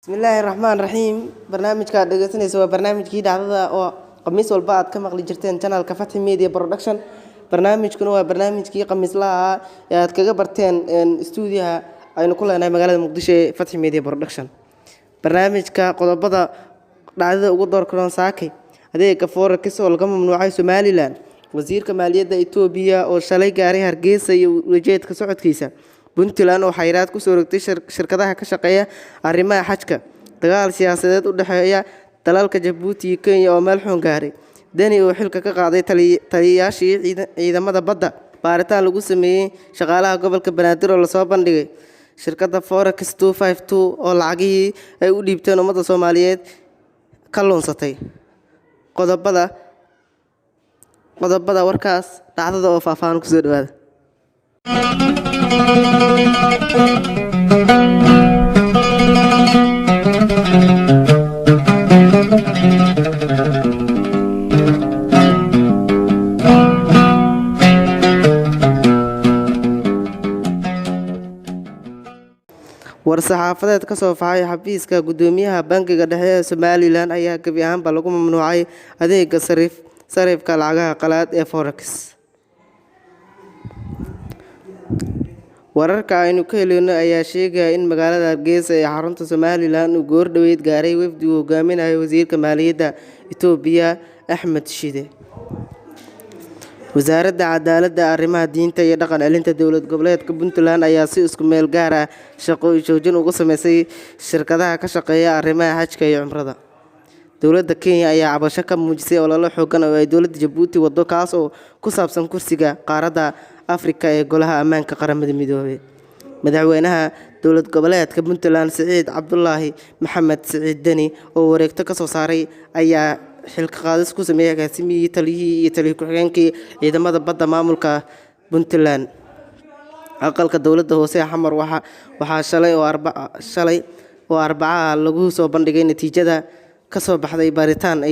بسم الله الرحمن الرحيم برنامج كاد دغتنيسو waa barnaamijkii dhacdada oo qamiis walba aad ka maqli jirteen channelka Fatih Media Production barnaamijkuna waa barnaamijkii qamiislaha ee aad kaga barteen studio aynu ku leenahay magaalada Muqdisho ee Fatih Media Production barnaamijka qodobada dhacdada ugu door karoon saakay adeega forex oo laga mamnuucay Somaliland wasiirka maaliyadda Itoobiya oo shalay gaaray Hargeysa iyo ujeedka socodkiisa Puntland oo xayiraad ku soo rogtay shirkadaha ka shaqeeya arrimaha xajka dagaal siyaasadeed u dhaxeeya dalalka Djibouti iyo Kenya oo meel xun gaaray dani oo xilka ka qaaday taliyayaashii ciidamada badda baaritaan lagu sameeyay shaqaalaha gobolka Banaadir oo la soo bandhigay shirkadda Forex 252 oo lacagii ay u dhiibteen ummadda Soomaaliyeed ka lunsatay qodobada warkaas dhacdada oo faahfaahin ku soo dhawaada war-saxaafadeed ka soo faxay xafiiska gudoomiyaha bangiga dhexe ee Somaliland ayaa gabi ahaanba lagu mamnuucay adeega sarifka lacagaha qalaad ee forex wararka aynu ka helno ayaa sheegaya in magaalada Hargeysa ee xarunta Somaliland uu goor dhaweyd gaaray wafdi uu hogaaminayo wasiirka maaliyadda Itoobiya Axmed Shide wasaaradda cadaaladda arrimaha diinta iyo dhaqan celinta dowlad goboleedka Puntland ayaa si isku meel gaar ah shaqo joojin ugu sameysay shirkadaha ka shaqeeya arrimaha xajka iyo cumrada dowladda Kenya ayaa cabasho ka muujisay olole xooggan oo ay dowladda Djibouti wado kaas oo ku saabsan kursiga qaaradda Afrika ee golaha ammaanka qaramada midoobay madaxweynaha dowlad goboleedka Puntland Saciid Cabdullaahi Maxamed Saciid Dani oo wareegto ka soo saaray ayaa xilka qaadis ku sameeyay agaasimihii taliyihii iyo taliye ku-xigeenkii ciidamada badda maamulka Puntland aqalka dowladda hoose ee Xamar waxaa shalay oo Arbaca lagu soo bandhigay natiijada ka soo baxday baaritaan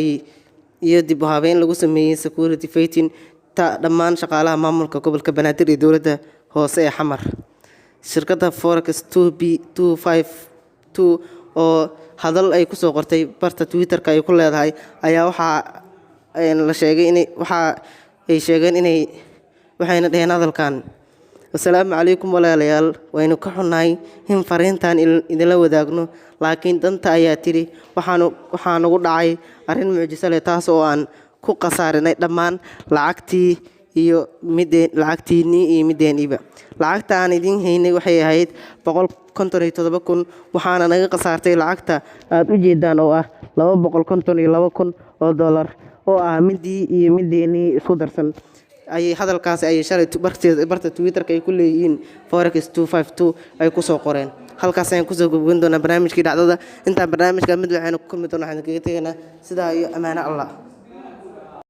iyo dib u habeyn lagu sameeyay security fighting dhammaan shaqaalaha maamulka gobolka Banaadir ee dowladda hoose ee Xamar shirkadda Forex 252 oo hadal ay ku soo qortay barta Twitter-ka ay ku leedahay ayaa la sheegay in waxayna dhaheen hadalkan assalaamu calaykum walaalayaal waynu ka xunnahay in fariintan idinla wadaagno laakiin danta ayaa tiri waxaa nagu dhacay arrin mucjiso leh taas oo aan ku qasaarinay dhammaan lacagtiinii iyo mideeniba lacagta aan idin haynay waxay ahayd 157,000 waxaana naga qasaartay lacagta aad u jeedaan oo ah 252,000 oo dollar oo ah midii iyo mideenii isku darsan ay hadalkaas ay shalay barta Twitter-ka ay ku leeyihiin Forex 252 ay ku soo qoreen halkaas ayaan ku soo gudbin doonaa barnaamijkii dhacdada inta barnaamijka mid waxaan ku kulmi doonaa waxaan kaga tegaynaa sidaa iyo amaana Allah